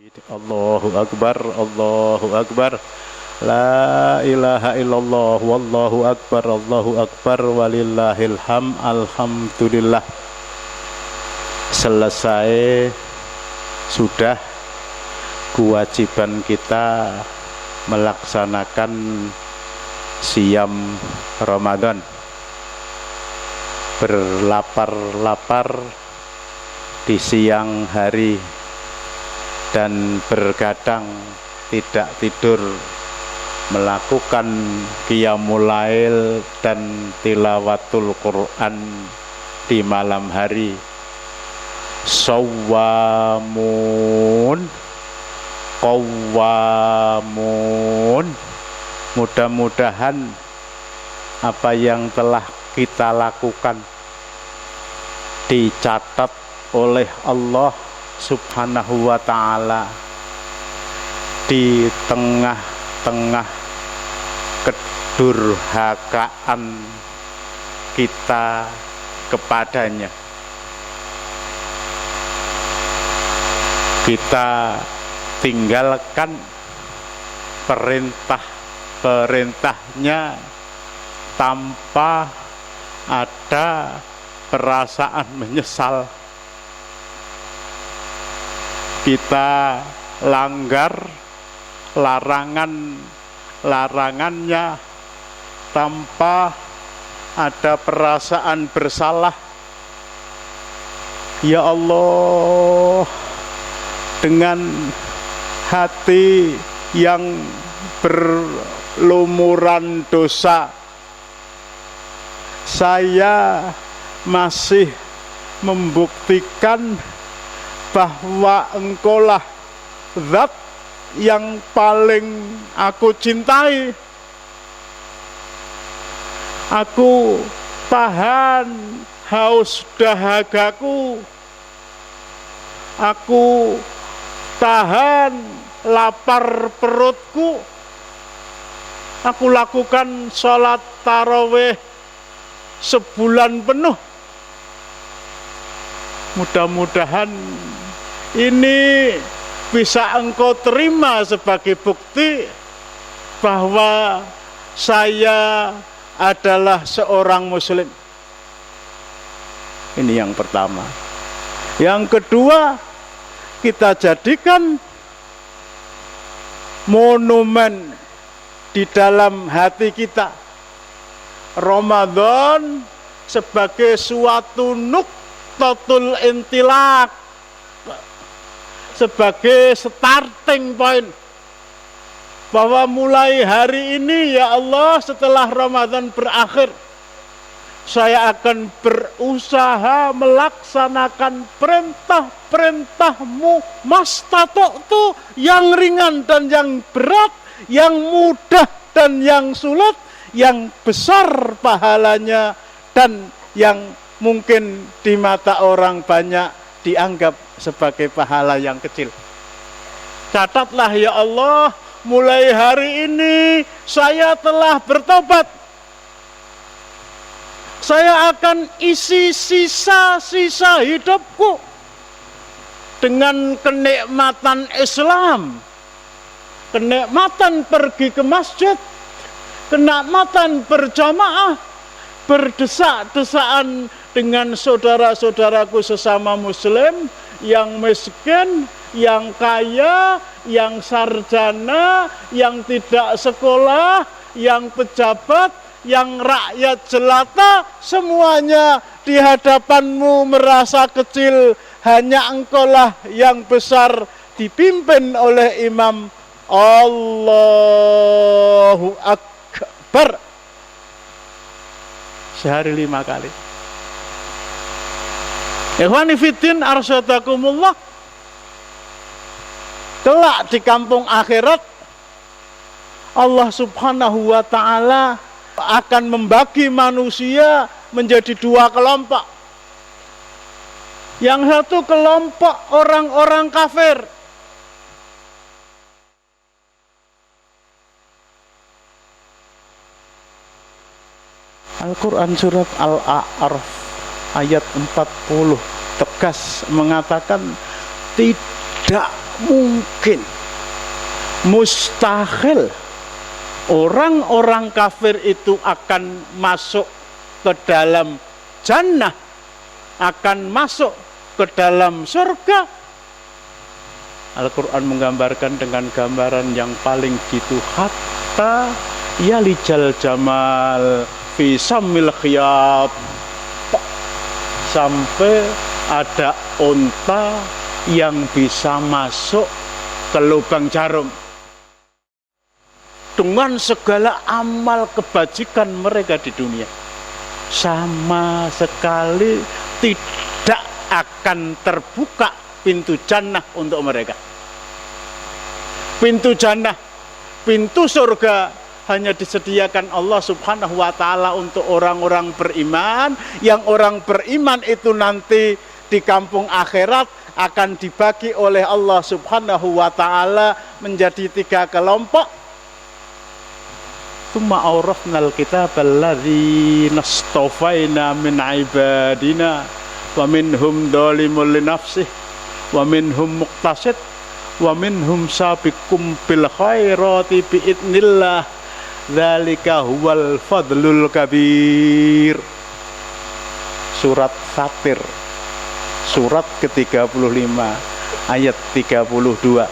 Allahu Akbar, Allahu Akbar. La ilaha illallah, wallahu akbar, Allahu akbar, walillahil ham, alhamdulillah. Selesai sudah kewajiban kita melaksanakan siam Ramadan, berlapar-lapar di siang hari dan bergadang tidak tidur, melakukan qiyamul lail dan tilawatul Quran di malam hari. Shawwamun qawwamun. Mudah-mudahan apa yang telah kita lakukan dicatat oleh Allah Subhanahu wa ta'ala di tengah-tengah kedurhakaan kita kepadanya. Kita tinggalkan perintah-perintahnya tanpa ada perasaan menyesal. Kita langgar larangannya tanpa ada perasaan bersalah. Ya Allah, dengan hati yang berlumuran dosa, saya masih membuktikan bahwa Engkaulah zat yang paling aku cintai. Aku tahan haus dahagaku, aku tahan lapar perutku, aku lakukan sholat tarawih sebulan penuh. Mudah-mudahan ini bisa Engkau terima sebagai bukti bahwa saya adalah seorang muslim. Ini yang pertama. Yang kedua, kita jadikan monumen di dalam hati kita Ramadan sebagai suatu nuqtatul intilaq, sebagai starting point, bahwa mulai hari ini ya Allah, setelah Ramadan berakhir, saya akan berusaha melaksanakan perintah-perintahmu mastata'tu, yang ringan dan yang berat, yang mudah dan yang sulit, yang besar pahalanya dan yang mungkin di mata orang banyak dianggap sebagai pahala yang kecil. Catatlah ya Allah, mulai hari ini saya telah bertobat. Saya akan isi sisa-sisa hidupku dengan kenikmatan Islam, kenikmatan pergi ke masjid, kenikmatan berjamaah, berdesak-desaan dengan saudara-saudaraku sesama muslim, yang miskin, yang kaya, yang sarjana, yang tidak sekolah, yang pejabat, yang rakyat jelata, semuanya di hadapanmu merasa kecil. Hanya Engkaulah yang besar, dipimpin oleh imam. Allahu Akbar. Sehari 5 kali. Ikhwani fiddin arsyadakumullah. Kelak di kampung akhirat, Allah Subhanahu wa ta'ala akan membagi manusia menjadi 2 kelompok. Yang satu kelompok orang-orang kafir. Al-Quran surat Al-A'raf ayat 40 tegas mengatakan tidak mungkin, mustahil orang-orang kafir itu akan masuk ke dalam jannah, akan masuk ke dalam surga. Al-Quran menggambarkan dengan gambaran yang paling gitu, hatta yalijal jamal fi sammil khiyat, sampai ada unta yang bisa masuk ke lubang jarum. Dengan segala amal kebajikan mereka di dunia, sama sekali tidak akan terbuka pintu jannah untuk mereka. Pintu jannah, pintu surga hanya disediakan Allah Subhanahu wa ta'ala untuk orang-orang beriman. Yang orang beriman itu nanti di kampung akhirat akan dibagi oleh Allah Subhanahu wa ta'ala menjadi 3 kelompok. Tsumma awrathnal kitabal ladzina istafaina min ibadina wa minhum dzalimun li nafsihi wa minhum muqtasid wa minhum sabiqum bil khairati bi idznillah dzalika huwal fadlul kabir. Surat Fatir, surat ke-35 ayat 32.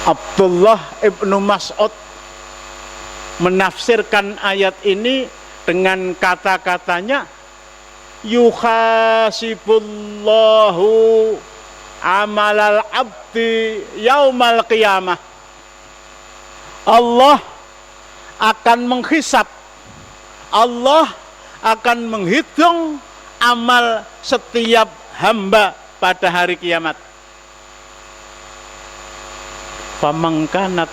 Abdullah ibnu Mas'ud menafsirkan ayat ini dengan kata-katanya, yuhasibullahu amalal abdi yaumal qiyamah. Allah akan menghisab, Allah akan menghitung amal setiap hamba pada hari kiamat. Famangkanat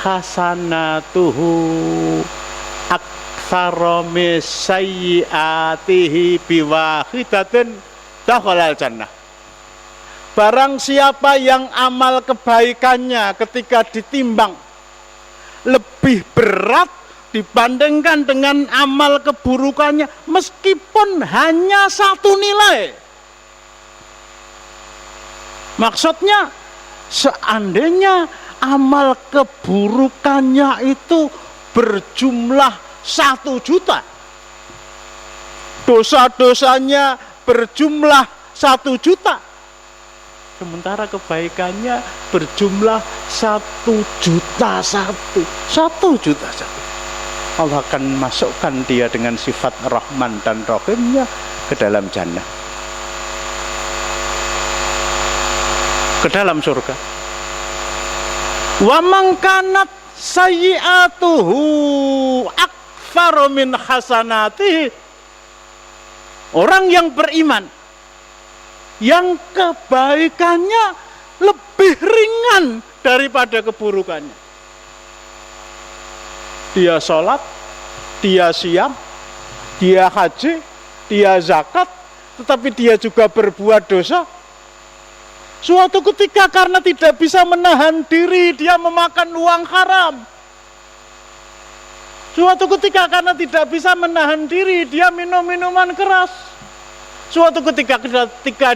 hasanatuhu aktsara min sayyiatihi biwahidatin dakhalal jannah. Barang siapa yang amal kebaikannya ketika ditimbang lebih berat dibandingkan dengan amal keburukannya, meskipun hanya 1 nilai. Maksudnya, seandainya amal keburukannya itu berjumlah 1 juta, dosa-dosanya berjumlah 1 juta, sementara kebaikannya berjumlah 1 juta 1 juta 1. Allah akan masukkan dia dengan sifat Rahman dan Rahimnya ke dalam jannah, ke dalam surga. Wa man kanat sayyi'atuhu aktsara min hasanatihi. Orang yang beriman yang kebaikannya lebih ringan daripada keburukannya. Dia sholat, dia siam, dia haji, dia zakat, tetapi dia juga berbuat dosa. Suatu ketika karena tidak bisa menahan diri, dia memakan uang haram. Suatu ketika karena tidak bisa menahan diri, dia minum minuman keras. Suatu ketika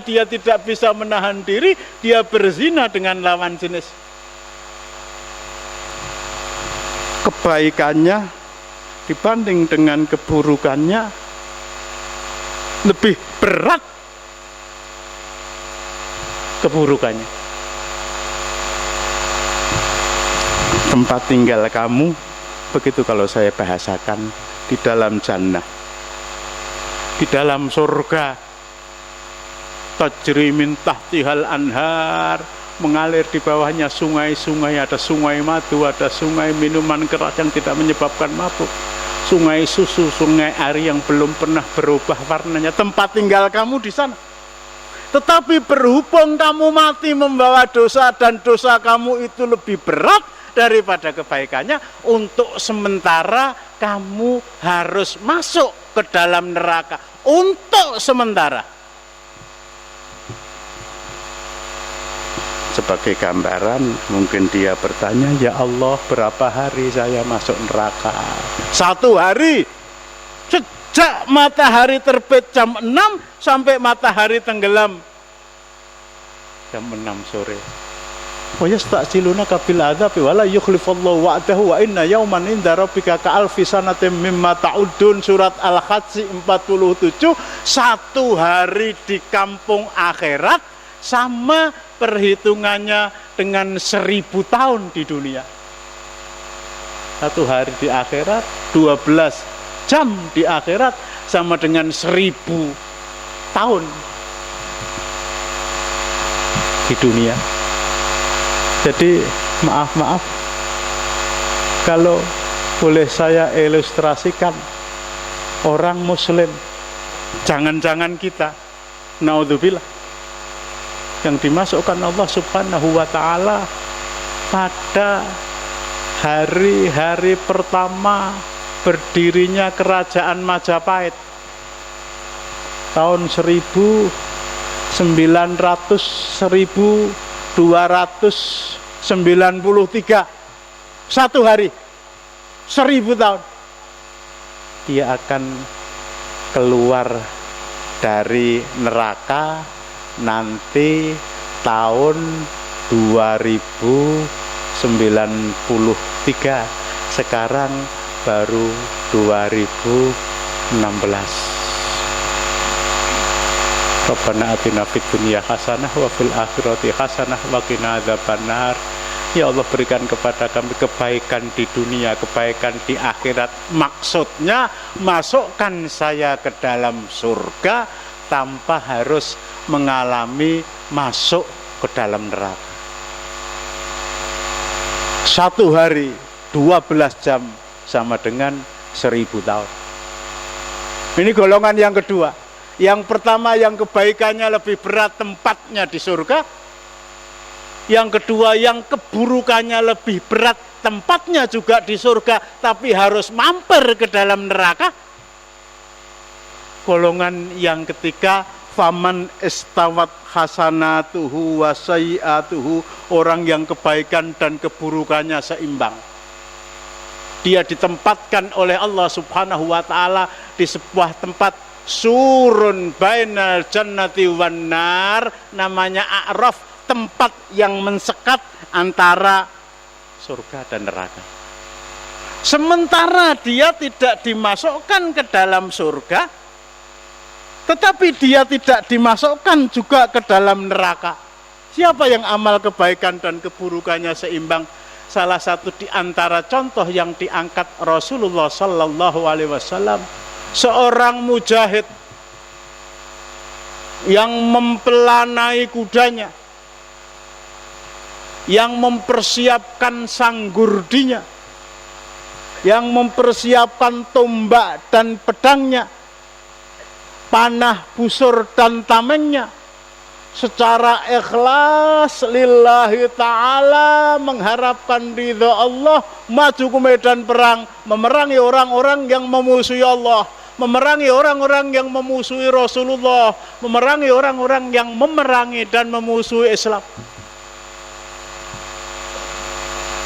dia tidak bisa menahan diri, dia berzina dengan lawan jenis. Kebaikannya dibanding dengan keburukannya lebih berat keburukannya. Tempat tinggal kamu, begitu kalau saya bahasakan, di dalam jannah, di dalam surga. Tajri min tahtihal anhar, mengalir di bawahnya sungai-sungai, ada sungai madu, ada sungai minuman keras yang tidak menyebabkan mabuk, sungai susu, sungai air yang belum pernah berubah warnanya. Tempat tinggal kamu di sana. Tetapi berhubung kamu mati membawa dosa dan dosa kamu itu lebih berat daripada kebaikannya, untuk sementara kamu harus masuk ke dalam neraka. Untuk sementara. Sebagai gambaran, mungkin dia bertanya, ya Allah, berapa hari saya masuk neraka? 1 hari. Sejak matahari terbit jam 6 sampai matahari tenggelam jam 6 sore. wa yasta'jilunaka bil adzabi wa la yukhlifallahu wa'dahu wa inna yawman inda rabbika ka'alfi sanatin mimma ta'udun. Surat Al-Hajj 47. Satu hari di kampung akhirat sama perhitungannya dengan 1000 tahun di dunia. Satu hari di akhirat, 12 jam di akhirat sama dengan 1000 tahun di dunia. Jadi maaf kalau boleh saya ilustrasikan, orang muslim, jangan-jangan kita, naudzubillah, yang dimasukkan Allah subhanahu wa ta'ala pada hari-hari pertama berdirinya kerajaan Majapahit tahun 1293, satu hari 1000 tahun dia akan keluar dari neraka nanti tahun 2093. Sekarang baru 2016. Rabbana atina fid dunya hasanah wa fil akhirati hasanah wa qina adzabannar. Ya Allah, berikan kepada kami kebaikan di dunia, kebaikan di akhirat. Maksudnya masukkan saya ke dalam surga tanpa harus mengalami masuk ke dalam neraka. Satu hari 12 jam sama dengan 1000 tahun. Ini golongan yang kedua. Yang pertama, yang kebaikannya lebih berat tempatnya di surga. Yang kedua, yang keburukannya lebih berat tempatnya juga di surga, tapi harus mampir ke dalam neraka. Golongan yang ketiga, faman istawat hasanatuhu wa sayyi'atuhu, orang yang kebaikan dan keburukannya seimbang. Dia ditempatkan oleh Allah subhanahu wa ta'ala di sebuah tempat surun bainal jannati wan nar, namanya A'raf, tempat yang mensekat antara surga dan neraka. Sementara dia tidak dimasukkan ke dalam surga, tetapi dia tidak dimasukkan juga ke dalam neraka. Siapa yang amal kebaikan dan keburukannya seimbang? Salah satu di antara contoh yang diangkat Rasulullah sallallahu alaihi wasallam, seorang mujahid yang mempelanai kudanya, yang mempersiapkan sanggurdinya, yang mempersiapkan tombak dan pedangnya, panah, busur dan tamengnya, secara ikhlas lillahi ta'ala, mengharapkan ridha Allah, maju ke medan perang, memerangi orang-orang yang memusuhi Allah, memerangi orang-orang yang memusuhi Rasulullah, memerangi orang-orang yang memerangi dan memusuhi Islam.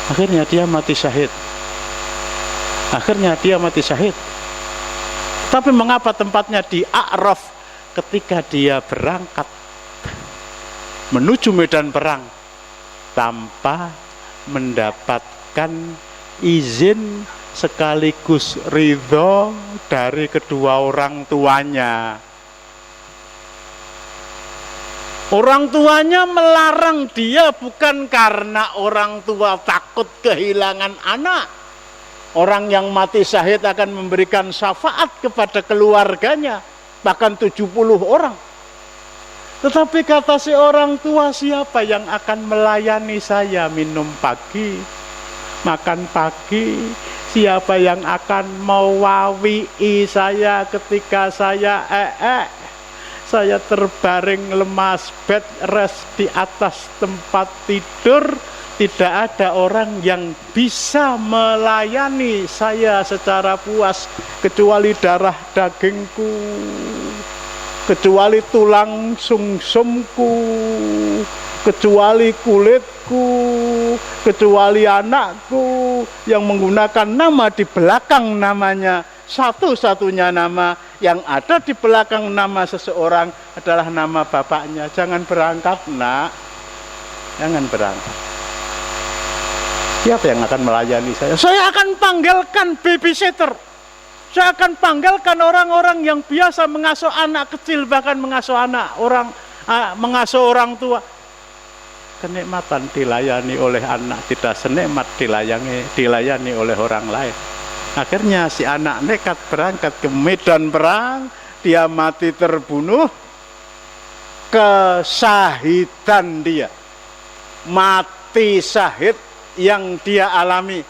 Akhirnya dia mati syahid. Tapi mengapa tempatnya di A'raf? Ketika dia berangkat menuju medan perang tanpa mendapatkan izin sekaligus ridho dari kedua orang tuanya. Orang tuanya melarang dia bukan karena orang tua takut kehilangan anak. Orang yang mati syahid akan memberikan syafaat kepada keluarganya, bahkan 70 orang. Tetapi kata si orang tua, siapa yang akan melayani saya minum pagi, makan pagi? Siapa yang akan mewawii saya ketika saya saya terbaring lemas bed rest di atas tempat tidur? Tidak ada orang yang bisa melayani saya secara puas kecuali darah dagingku, kecuali tulang sumsumku, kecuali kulitku, kecuali anakku yang menggunakan nama di belakang namanya. Satu-satunya nama yang ada di belakang nama seseorang adalah nama bapaknya. Jangan berangkat, nak. Jangan berangkat. Siapa yang akan melayani saya? Saya akan panggilkan babysitter. Saya akan panggilkan orang-orang yang biasa mengasuh anak kecil, bahkan mengasuh orang tua. Kenikmatan dilayani oleh anak tidak senikmat dilayani oleh orang lain. Akhirnya si anak nekat berangkat ke medan perang, dia mati terbunuh, kesahidan dia, mati syahid yang dia alami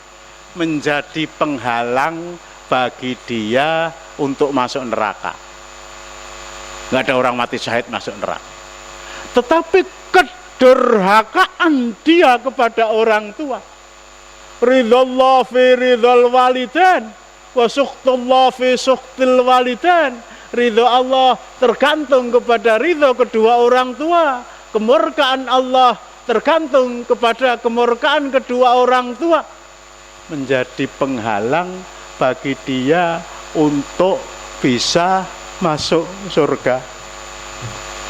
menjadi penghalang bagi dia untuk masuk neraka. Nggak ada orang mati syahid masuk neraka. Tetapi kedurhakaan dia kepada orang tua. Ridallah fi ridal walidain wa sukhtullah fi sukhtil walidain. Ridho Allah tergantung kepada ridho kedua orang tua. Kemurkaan Allah tergantung kepada kemurkaan kedua orang tua, menjadi penghalang bagi dia untuk bisa masuk surga.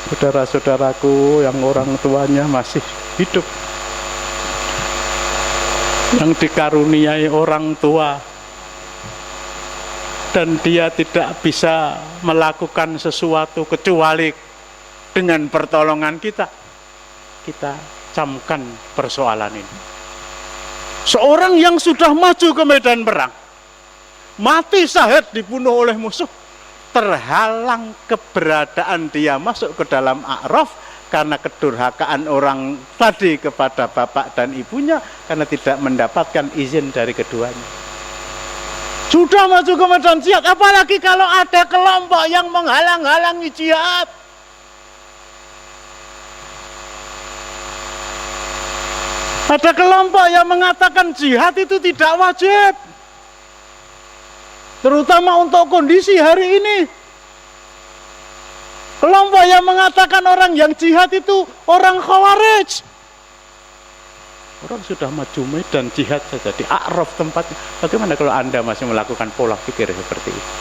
Saudara-saudaraku yang orang tuanya masih hidup, yang dikaruniai orang tua, dan dia tidak bisa melakukan sesuatu kecuali dengan pertolongan kita camkan persoalan ini. Seorang yang sudah maju ke medan perang, mati syahid dibunuh oleh musuh, terhalang keberadaan dia masuk ke dalam a'raf karena kedurhakaan orang tadi kepada bapak dan ibunya, karena tidak mendapatkan izin dari keduanya. Sudah maju ke medan jihad, apalagi kalau ada kelompok yang menghalang-halangi jihad. Ada kelompok yang mengatakan jihad itu tidak wajib, terutama untuk kondisi hari ini. Kelompok yang mengatakan orang yang jihad itu orang khawarij. Orang sudah maju medan jihad saja di a'raf tempatnya. Bagaimana kalau Anda masih melakukan pola pikir seperti itu?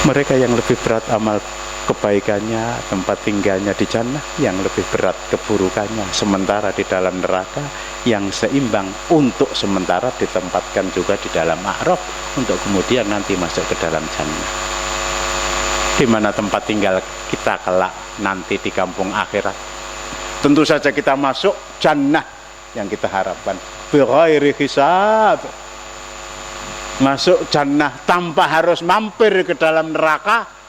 Mereka yang lebih berat amal kebaikannya, tempat tinggalnya di jannah, yang lebih berat keburukannya sementara di dalam neraka, yang seimbang untuk sementara ditempatkan juga di dalam a'raf untuk kemudian nanti masuk ke dalam jannah. Di mana tempat tinggal kita kelak nanti di kampung akhirat? Tentu saja kita masuk jannah yang kita harapkan, bighairi hisab. Masuk jannah tanpa harus mampir ke dalam neraka.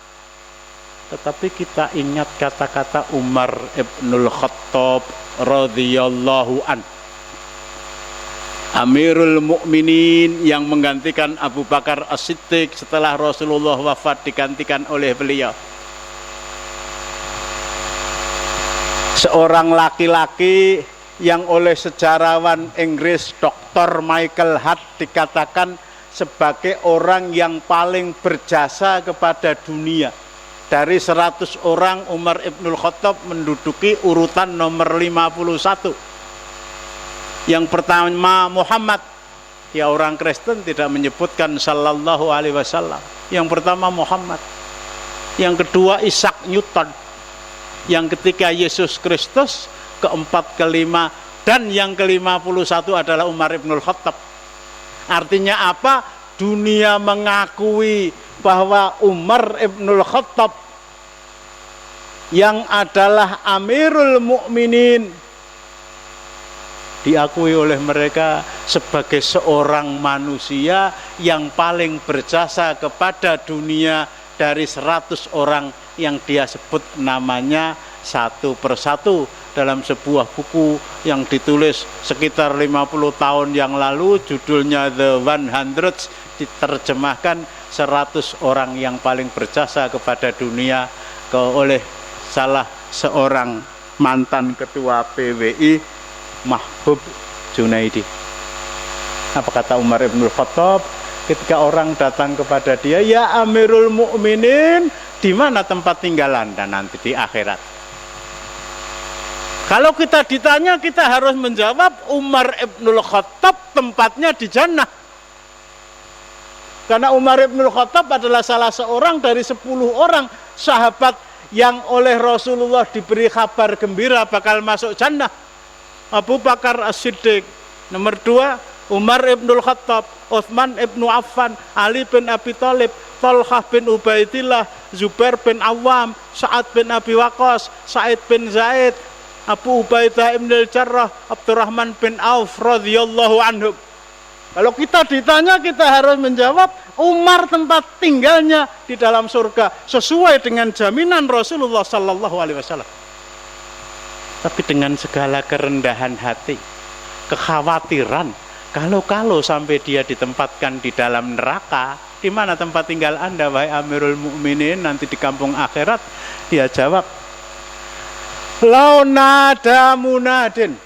Tetapi kita ingat kata-kata Umar ibnul Khattab radhiyallahu an, Amirul Mukminin yang menggantikan Abu Bakar As-Siddiq setelah Rasulullah wafat, digantikan oleh beliau. Seorang laki-laki yang oleh sejarawan Inggris Dr. Michael Hart dikatakan sebagai orang yang paling berjasa kepada dunia. Dari 100 orang, Umar ibnul Khattab menduduki urutan nomor 51. Yang pertama Muhammad, ya orang Kristen tidak menyebutkan sallallahu alaihi wasallam. Yang pertama Muhammad. Yang kedua Isaac Newton. Yang ketiga Yesus Kristus. Keempat, kelima, dan yang ke-51 adalah Umar ibnul Khattab. Artinya apa? Dunia mengakui bahwa Umar ibnul Khattab yang adalah Amirul Mukminin diakui oleh mereka sebagai seorang manusia yang paling berjasa kepada dunia dari 100 orang yang dia sebut namanya satu persatu dalam sebuah buku yang ditulis sekitar 50 tahun yang lalu, judulnya The 100, diterjemahkan 100 orang yang paling berjasa kepada dunia oleh salah seorang mantan ketua PWI, Mahbub Junaidi. Apa kata Umar ibnul Khattab ketika orang datang kepada dia, ya Amirul Mukminin, di mana tempat tinggal Anda nanti di akhirat? Kalau kita ditanya, kita harus menjawab Umar ibnul Khattab tempatnya di jannah. Karena Umar ibnul Khattab adalah salah seorang dari 10 orang sahabat yang oleh Rasulullah diberi kabar gembira bakal masuk jannah. Abu Bakar As-Siddiq. Nomor 2, Umar ibnul Khattab, Utsman ibnu Affan, Ali bin Abi Thalib, Talhah bin Ubaidillah, Zubair bin Awam, Sa'ad bin Abi Waqqas, Sa'id bin Zaid, Abu Ubaidah ibn al-Jarrah, Abdurrahman bin Auf radhiyallahu anhum. Kalau kita ditanya, kita harus menjawab Umar tempat tinggalnya di dalam surga sesuai dengan jaminan Rasulullah sallallahu alaihi wasallam. Tapi dengan segala kerendahan hati, kekhawatiran, kalau sampai dia ditempatkan di dalam neraka, di mana tempat tinggal Anda wahai Amirul Mukminin nanti di kampung akhirat? Dia jawab, "Lau nada munadin,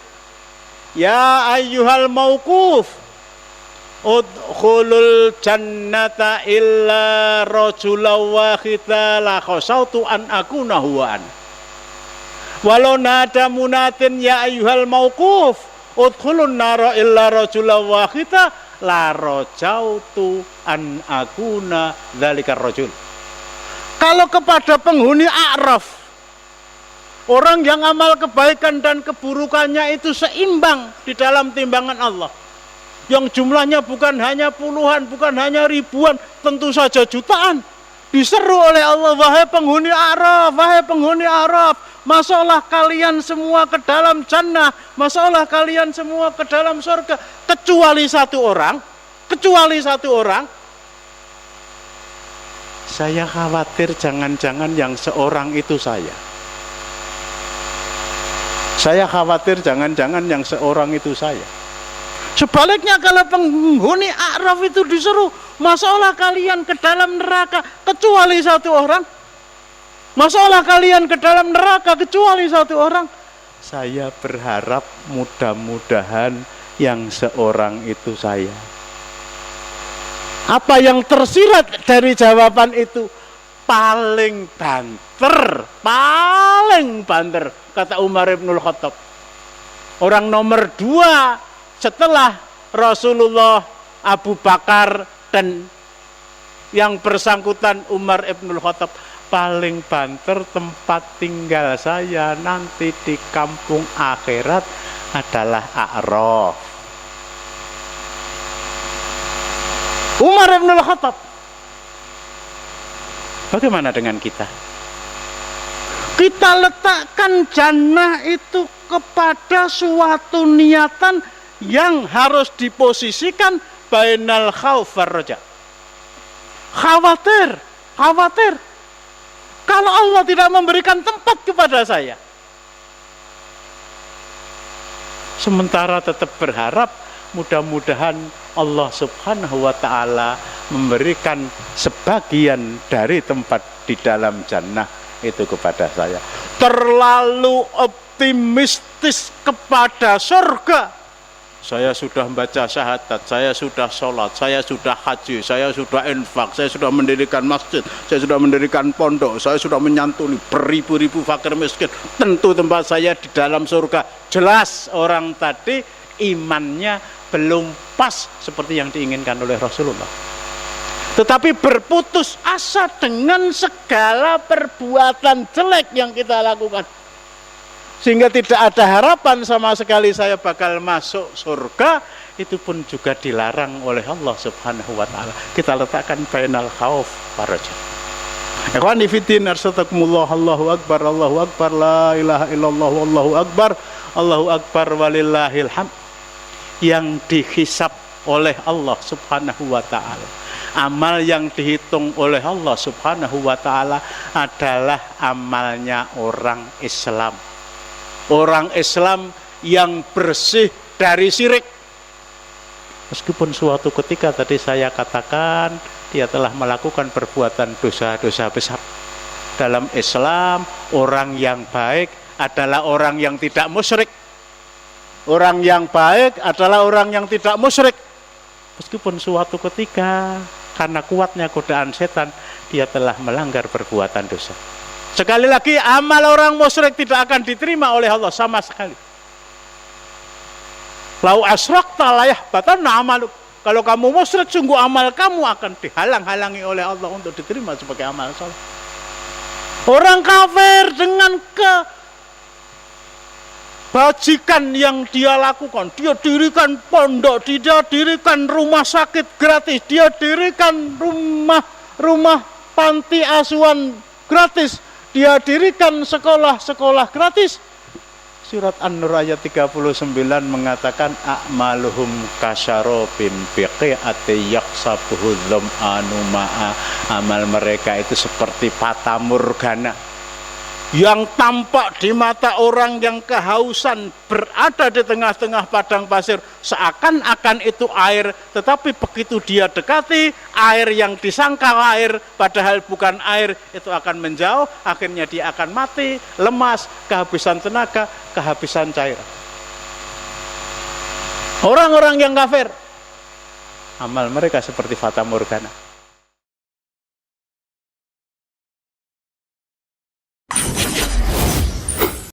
ya ayyuhal mauquf, udkhulul jannata illa rajulan wahida la khasautu an akuna huwa an. Walau nada munatin ya ayyuhal mauquf, udkhulun nara illa rajulan wahida la rajautu an akuna dzalikar rajul." Kalau kepada penghuni A'raf, orang yang amal kebaikan dan keburukannya itu seimbang di dalam timbangan Allah, yang jumlahnya bukan hanya puluhan, bukan hanya ribuan, tentu saja jutaan, diseru oleh Allah, "Wahai penghuni Araf, wahai penghuni Araf, masuklah kalian semua ke dalam jannah, masuklah kalian semua ke dalam surga, kecuali satu orang." Saya khawatir jangan-jangan yang seorang itu saya. Saya khawatir jangan-jangan yang seorang itu saya. Sebaliknya kalau penghuni A'raf itu disuruh, masuklah kalian ke dalam neraka kecuali satu orang. Masuklah kalian ke dalam neraka kecuali satu orang. Saya berharap mudah-mudahan yang seorang itu saya. Apa yang tersirat dari jawaban itu? Paling banter, kata Umar ibnul Khattab. Orang nomor 2 setelah Rasulullah, Abu Bakar, dan yang bersangkutan Umar ibnul Khattab. Paling banter tempat tinggal saya nanti di kampung akhirat adalah A'raf. Umar ibnul Khattab. Bagaimana dengan kita? Kita letakkan jannah itu kepada suatu niatan yang harus diposisikan bainal khauf war raja. Khawatir. Kalau Allah tidak memberikan tempat kepada saya, sementara tetap berharap mudah-mudahan Allah subhanahu wa ta'ala memberikan sebagian dari tempat di dalam jannah itu kepada saya. Terlalu optimistis kepada surga. Saya sudah membaca syahadat, saya sudah sholat, saya sudah haji, saya sudah infak, saya sudah mendirikan masjid, saya sudah mendirikan pondok, saya sudah menyantuni beribu-ribu fakir miskin. Tentu tempat saya di dalam surga. Jelas orang tadi imannya belum pas seperti yang diinginkan oleh Rasulullah. Tetapi berputus asa dengan segala perbuatan jelek yang kita lakukan, sehingga tidak ada harapan sama sekali saya bakal masuk surga. Itu pun juga dilarang oleh Allah subhanahu wa ta'ala. Kita letakkan bainal khauf war raja. Ikhwani fiddin, arsatakumullah. Allahu akbar, Allahu akbar, la ilaha illallah, wallahu akbar, Allahu akbar, walillahil hamd. Yang dihisab oleh Allah subhanahu wa ta'ala, amal yang dihitung oleh Allah subhanahu wa ta'ala adalah amalnya orang Islam. Orang Islam yang bersih dari syirik. Meskipun suatu ketika tadi saya katakan dia telah melakukan perbuatan dosa-dosa besar. Dalam Islam, orang yang baik adalah orang yang tidak musyrik. Orang yang baik adalah orang yang tidak musyrik. Meskipun suatu ketika karena kuatnya godaan setan, dia telah melanggar perbuatan dosa. Sekali lagi, amal orang musyrik tidak akan diterima oleh Allah sama sekali. Lau asrakta la yahbatanna amaluk. Kalau kamu musyrik, sungguh amal kamu akan dihalang-halangi oleh Allah untuk diterima sebagai amal saleh. Orang kafir dengan kebajikan yang dia lakukan, dia dirikan pondok, dia dirikan rumah sakit gratis, dia dirikan rumah panti asuhan gratis, dia dirikan sekolah-sekolah gratis. Surat An-Nur ayat 39 mengatakan a'maluhum kasyarobin biqi'ati yaksabuhu dham'anu ma'a. Amal mereka itu seperti fata morgana yang tampak di mata orang yang kehausan, berada di tengah-tengah padang pasir, seakan-akan itu air, tetapi begitu dia dekati, air yang disangka air padahal bukan air, itu akan menjauh, akhirnya dia akan mati, lemas, kehabisan tenaga, kehabisan cairan. Orang-orang yang kafir, amal mereka seperti fata morgana.